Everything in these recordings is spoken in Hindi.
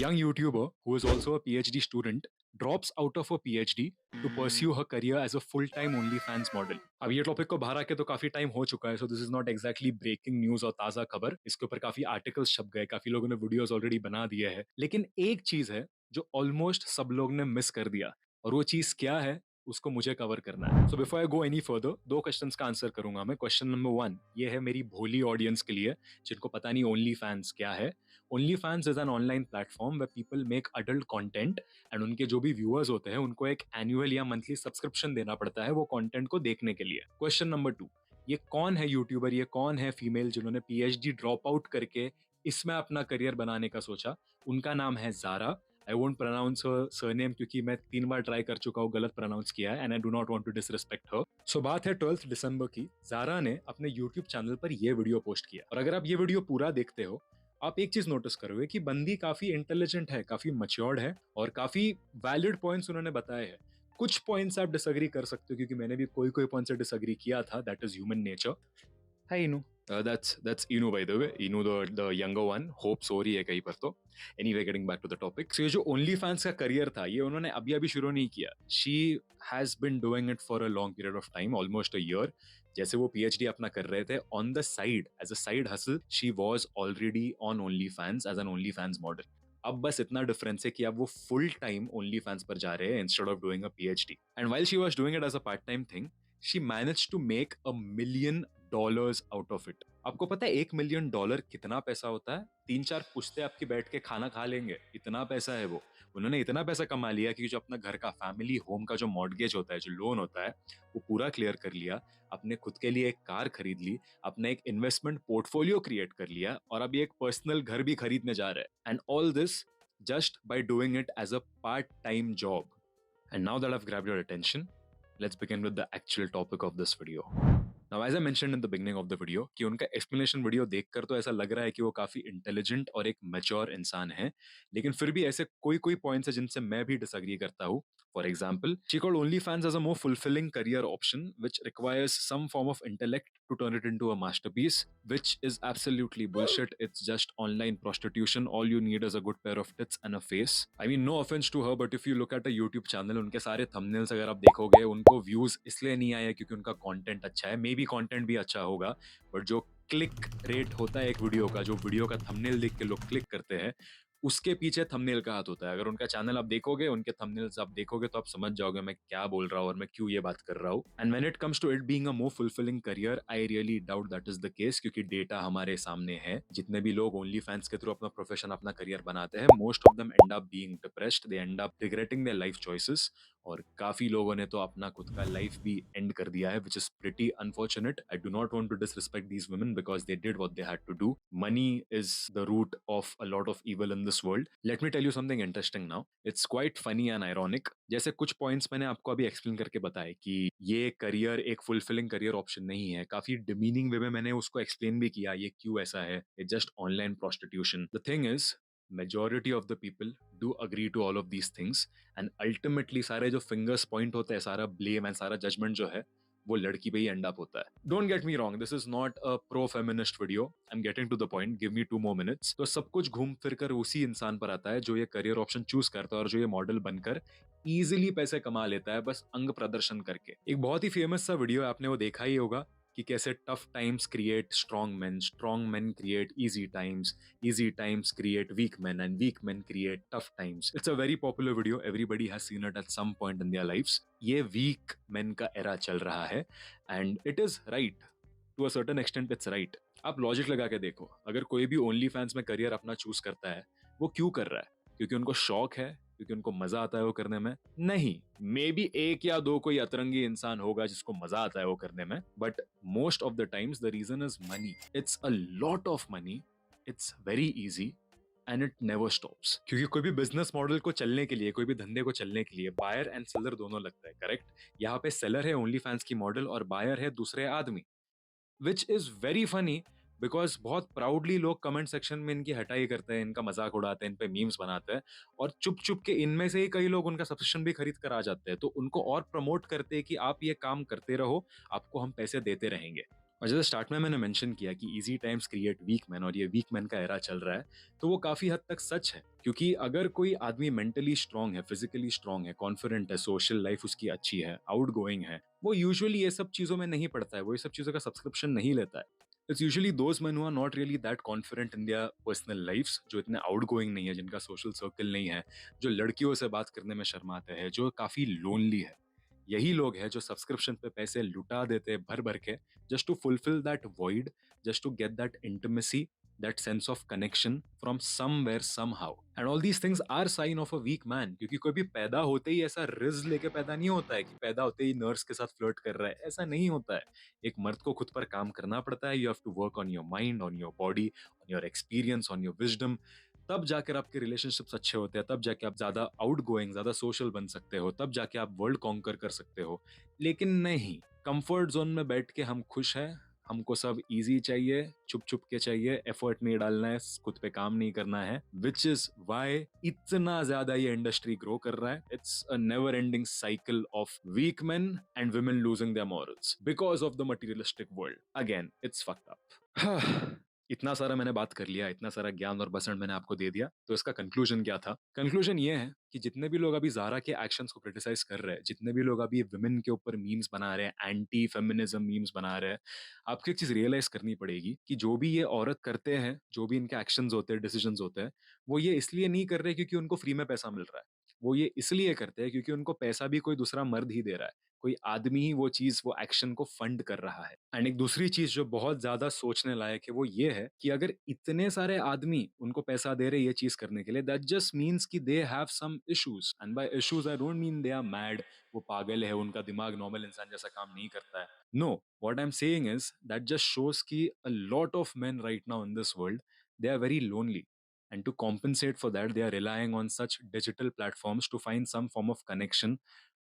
young YouTuber who is also a PhD student drops out of a PhD to pursue her career as a full-time OnlyFans model. अब ये टॉपिक को बाहर आके तो काफी टाइम हो चुका है, so this is not exactly breaking news और ताजा खबर। इसके ऊपर काफी आर्टिकल्स छप गए, काफी लोगों ने वीडियोस ऑलरेडी बना दिए हैं, लेकिन एक चीज है जो ऑलमोस्ट सब लोग ने मिस कर दिया, और वो चीज क्या है उसको मुझे कवर करना है। So before I go any further, दो क्वेश्चंस का आंसर करूंगा मैं। क्वेश्चन नंबर वन ये है मेरी भोली ऑडियंस के लिए जिनको पता नहीं ओनली फैंस क्या है। OnlyFans is an online platform where people make adult content and उनके जो भी व्यूअर्स होते हैं उनको एक एनुअल या मंथली सब्सक्रिप्शन देना पड़ता है वो कंटेंट को देखने के लिए। क्वेश्चन नंबर टू, ये कौन है यूट्यूबर, ये कौन है फीमेल जिन्होंने पीएचडी ड्रॉप आउट करके इसमें अपना करियर बनाने का सोचा? उनका नाम है Zara. I won't pronounce her surname क्योंकि मैं 3 बार ट्राई कर चुका हूँ गलत प्रोनाउंस किया है, and I do not want to disrespect her. So बात है 12 दिसंबर की। जारा ने अपने यूट्यूब चैनल पर ये वीडियो पोस्ट किया, और अगर आप ये वीडियो पूरा देखते हो आप एक चीज नोटिस करोगे कि बंदी काफी इंटेलिजेंट है, काफी मच्योर्ड है, और काफी वैलिड पॉइंट्स उन्होंने बताए हैं। कुछ पॉइंट्स आप डिसएग्री कर सकते हो क्योंकि मैंने भी कोई कोई पॉइंट से डिसएग्री किया था, दैट इज ह्यूमन नेचर। हाय इनू। that's Inu, by the way. Inu, the younger one. Hope हो रही है कहीं पर तो। Anyway, getting back to the topic. So ये जो ओनली फैंस का करियर था ये उन्होंने अभी अभी शुरू नहीं किया। She has been doing it for a long period of time, almost a year. जैसे वो PhD अपना कर रहे थे, on the side as a side hustle, she was already on OnlyFans as an OnlyFans model. अब बस इतना डिफरेंस है कि अब वो फुल टाइम ओनली फैंस पर जा रहे हैं instead of doing a PhD. And while she was doing it as a part time thing, she managed to make $1 million out of it. आपको पता है $1 million कितना पैसा होता है? 3-4 पुश्ते आपकी बैठ के खाना खा लेंगे, इतना पैसा है वो। उन्होंने इतना पैसा कमा लिया कि जो अपना घर का फैमिली होम का जो मॉर्गेज होता है, जो लोन होता है, वो पूरा क्लियर कर लिया, अपने खुद के लिए एक कार खरीद ली, अपना एक इन्वेस्टमेंट पोर्टफोलियो क्रिएट कर लिया, और अभी एक पर्सनल घर भी खरीदने जा रहे हैं। And all this just by doing it as a part-time job. And now that I've grabbed your attention, let's begin with the actual topic of this video. Now, as I mentioned in the beginning of the video, कि उनका explanation video देखकर तो ऐसा लग रहा है कि वो काफी intelligent और एक mature इंसान है, लेकिन फिर भी ऐसे कोई कोई points है जिनसे मैं भी disagree करता हूँ। For example, she called OnlyFans as a more fulfilling career option, which requires some form of intellect to turn it into a masterpiece, which is absolutely bullshit. It's just online prostitution. All you need is a good pair of tits and a face. I mean, no offense to her, but if you look at a YouTube channel, उनके सारे thumbnails अगर आप देखोगे, उनको views इसलिए नहीं आए क्योंकि उनका content अच्छा है, मे बी content भी अच्छा होगा, but जो क्लिक रेट होता है एक वीडियो का, जो वीडियो का थंबनेल देख के लोग क्लिक करते हैं, उसके पीछे थंबनेल का हाथ होता है। अगर उनका चैनल आप देखोगे, उनके थंबनेल्स आप देखोगे तो आप समझ जाओगे मैं क्या बोल रहा हूँ और मैं क्यों ये बात कर रहा हूँ। And when it comes to it being a more fulfilling career, I really doubt that is the case, क्योंकि डेटा हमारे सामने है। जितने भी लोग ओनली फैंस के थ्रू अपना प्रोफेशन, अपना करियर बनाते हैं, most of them end up being depressed, they end up regretting their life choices, और काफी लोगों ने तो अपना खुद का लाइफ भी एंड कर दिया है, which is pretty unfortunate. I do not want to disrespect these women because they did what they had to do. Money is the root of a lot of evil in this world. Let me tell you something interesting now, it's quite funny and ironic. जैसे कुछ पॉइंट्स मैंने आपको अभी एक्सप्लेन करके बताए कि ये करियर एक फुलफिलिंग करियर ऑप्शन नहीं है, काफी डिमीनिंग वे में मैंने उसको एक्सप्लेन भी किया ये क्यों ऐसा है, it's just online prostitution. The thing is, majority of the people do agree to all of these things, and ultimately सारे जो fingers point होते हैं, सारा blame and सारा judgment जो है वो लड़की पे ही end up होता है। Don't get me wrong, this is not a pro-feminist video. I'm getting to the point. Give me 2 more minutes. तो सब कुछ घूम फिर कर उसी इंसान पर आता है जो ये करियर ऑप्शन चूज करता है और जो ये मॉडल बनकर इजीली पैसे कमा लेता है बस अंग प्रदर्शन करके। एक बहुत ही फेमस सा वीडियो है, आपने वो देखा ही होगा कि कैसे tough times create strong man create easy times create weak men, and weak men create tough times. It's a very popular video. Everybody has seen it at some point in their lives. ये weak men का era चल रहा है, and it is right. To a certain extent, it's right. आप लॉजिक लगा के देखो, अगर कोई भी ओनली फैंस में करियर अपना चूज करता है, वो क्यों कर रहा है? क्योंकि उनको शौक है, क्योंकि उनको मजा आता है वो करने में? नहीं, मे बी एक या दो कोई अतरंगी इंसान होगा जिसको मजा आता है वो करने में, but most of the times the reason is money. It's a lot of money, it's very easy, and it never stops. क्योंकि कोई भी बिजनेस मॉडल को चलने के लिए, कोई भी धंधे को चलने के लिए बायर एंड सेलर दोनों लगता है, करेक्ट? यहाँ पे सेलर है ओनली फैंस की मॉडल और बायर है दूसरे आदमी, which is very funny because बहुत प्राउडली लोग कमेंट सेक्शन में इनकी हटाई करते हैं, इनका मजाक उड़ाते हैं, इन पे मीम्स बनाते हैं, और चुप चुप के इनमें से ही कई लोग उनका सब्सक्रिप्शन भी खरीद कर आ जाते हैं, तो उनको और प्रमोट करते हैं कि आप ये काम करते रहो, आपको हम पैसे देते रहेंगे। और जैसे स्टार्ट में मैंने मेंशन किया कि easy times create weak men और ये वीक मैन का एरा चल रहा है, तो वो काफी हद तक सच है। क्योंकि अगर कोई आदमी मेंटली स्ट्रांग है, फिजिकली स्ट्रांग है, कॉन्फिडेंट है, सोशल लाइफ उसकी अच्छी है, आउट गोइंग है, वो यूजुअली ये सब चीजों में नहीं पड़ता है, वो ये सब चीजों का सब्सक्रिप्शन नहीं लेता है। It's usually those men who are not really that confident in their personal lifes, जो इतने आउट गोइंग नहीं है, जिनका सोशल सर्कल नहीं है, जो लड़कियों से बात करने में शर्माते हैं, जो काफी लोनली है। यही लोग हैं जो सब्सक्रिप्शन पे पैसे लुटा देते हैं भर भर के, just to fulfill that void, just to get that intimacy, that sense of connection from somewhere, somehow. And all these things are sign of a weak man, क्योंकि कोई भी पैदा होते ही ऐसा रिज लेके पैदा नहीं होता है कि पैदा होते ही नर्स के साथ फ्लर्ट कर रहा है, ऐसा नहीं होता है। एक मर्द को खुद पर काम करना पड़ता है, you have to work on your mind, on your body, on your experience, on your wisdom. तब जाकर आपके रिलेशनशिप्स अच्छे होते हैं, तब जाके आप ज्यादा आउट गोइंग, ज्यादा सोशल बन सकते हो, तब जाके आप वर्ल्ड कॉन्कर कर सकते हो। लेकिन नहीं, कंफर्ट जोन में बैठ के हम खुश हैं, हमको सब इजी चाहिए, छुप छुप के चाहिए, एफर्ट नहीं डालना है, खुद पे काम नहीं करना है, विच इज वाई इतना ज्यादा ये इंडस्ट्री ग्रो कर रहा है। It's a never ending cycle of weak men and women losing their morals because of the materialistic world. Again it's fucked up. इतना सारा मैंने बात कर लिया, इतना सारा ज्ञान और बसण मैंने आपको दे दिया, तो इसका कंक्लूजन क्या था? कंक्लूजन ये है कि जितने भी लोग अभी ज़ारा के एक्शंस को क्रिटिसाइज कर रहे हैं, जितने भी लोग अभी विमेन के ऊपर मीम्स बना रहे हैं, एंटी फेमिनिज्म मीम्स बना रहे हैं, आपको एक चीज रियलाइज करनी पड़ेगी कि जो भी ये औरत करते हैं, जो भी इनके एक्शंस होते हैं, डिसीजंस होते हैं, वो ये इसलिए नहीं कर रहे क्योंकि उनको फ्री में पैसा मिल रहा है। वो ये इसलिए करते हैं क्योंकि उनको पैसा भी कोई दूसरा मर्द ही दे रहा है, कोई आदमी ही वो चीज, वो एक्शन को फंड कर रहा है। एंड एक दूसरी चीज जो बहुत ज्यादा सोचने लायक है वो ये है कि अगर इतने सारे आदमी उनको पैसा दे रहे ये चीज करने के लिए, दैट जस्ट मीन्स कि they have some issues, and by issues I don't mean they are mad, वो पागल है, उनका दिमाग नॉर्मल इंसान जैसा काम नहीं करता है। No, what I am saying is that just shows कि a lot of men right now in this world, they are very lonely, and to compensate for that they are relying on such digital platforms to find some form of connection,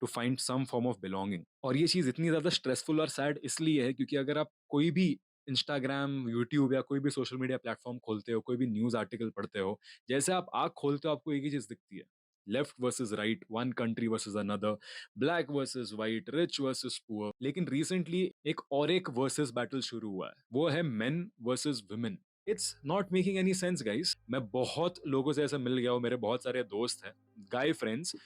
to find some form of belonging. और ये चीज इतनी ज्यादा स्ट्रेसफुल और सैड इसलिए है क्योंकि अगर आप कोई भी इंस्टाग्राम, यूट्यूब या कोई भी सोशल मीडिया प्लेटफॉर्म खोलते हो, कोई भी न्यूज आर्टिकल पढ़ते हो, जैसे आप आंख खोलते हो आपको एक ही चीज दिखती है, left versus right, one country versus another, black versus white, rich versus poor. लेकिन रिसेंटली एक वर्सेस बैटल शुरू हुआ है, वो है main versus women. It's not making any sense guys. मैं बहुत लोगों से ऐसा मिल गया हूँ, मेरे बहुत सारे दोस्त हैं, गाय फ्रेंड्स,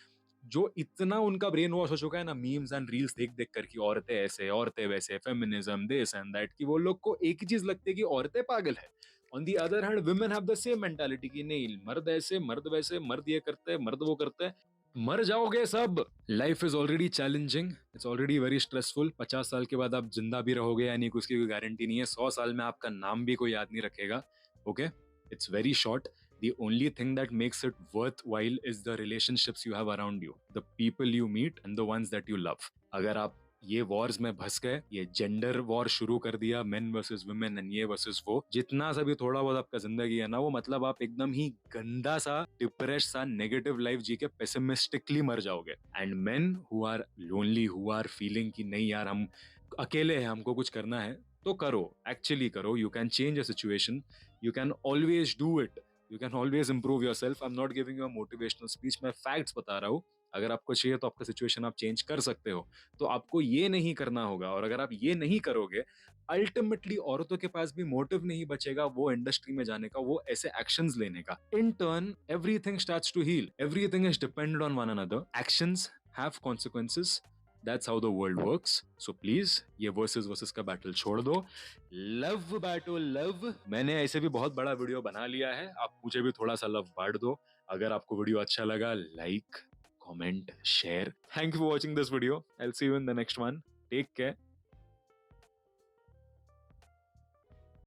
जो इतना उनका ब्रेन वॉश हो चुका है ना मीम्स एंड रील्स देख देख कर कि औरतें ऐसे, औरतें वैसे, फेमिनिज्म, दिस एंड दैट, कि वो लोग को एक ही चीज लगती है कि औरतें पागल है। On the other hand women have the same mentality कि नहीं, मर्द ऐसे, मर्द वैसे, मर्द ये करते हैं, मर्द वो करते हैं। मर जाओगे सब। Life is already challenging, it's already very stressful. 50 साल के बाद आप जिंदा भी रहोगे या नहीं, उसकी कोई गारंटी नहीं है। 100 साल में आपका नाम भी कोई याद नहीं रखेगा। Okay, it's very short. The only thing that makes it worthwhile is the relationships you have around you, the people you meet and the ones that you love. अगर आप ये वॉर्स में फंस गए, ये जेंडर वॉर शुरू कर दिया, मेन वर्सेस वुमेन एंड ये वर्सेस वो, जितना सा भी थोड़ा बहुत आपका जिंदगी है ना, वो मतलब आप एकदम ही गंदा सा, डिप्रेस सा, नेगेटिव लाइफ जी के पेसिमिस्टिकली मर जाओगे। And men who are lonely, who are feeling कि नहीं यार हम अकेले हैं, हमको कुछ करना है, तो करो, एक्चुअली करो। You can change a situation, you can always do it, you can always improve your self. I am not giving you a motivational speech, मैं फैक्ट्स बता रहा हूँ। अगर आपको चाहिए तो आपका सिचुएशन आप चेंज कर सकते हो, तो आपको ये नहीं करना होगा। और अगर आप ये नहीं करोगे, अल्टीमेटली औरतों के पास भी मोटिव नहीं बचेगा वो इंडस्ट्री में जाने का, वो ऐसे एक्शंस लेने का। In turn everything starts to heal, everything is dependent on one another, actions have consequences. That's how the world works. So please, ये वर्सेस का बैटल छोड़ दो। लव बांटो लव। मैंने ऐसे भी बहुत बड़ा वीडियो बना लिया है, आप मुझे भी थोड़ा सा लव बांट दो। अगर आपको वीडियो अच्छा लगा, like, comment, share. Thank you for watching this video. I will see you in the next one. Take care.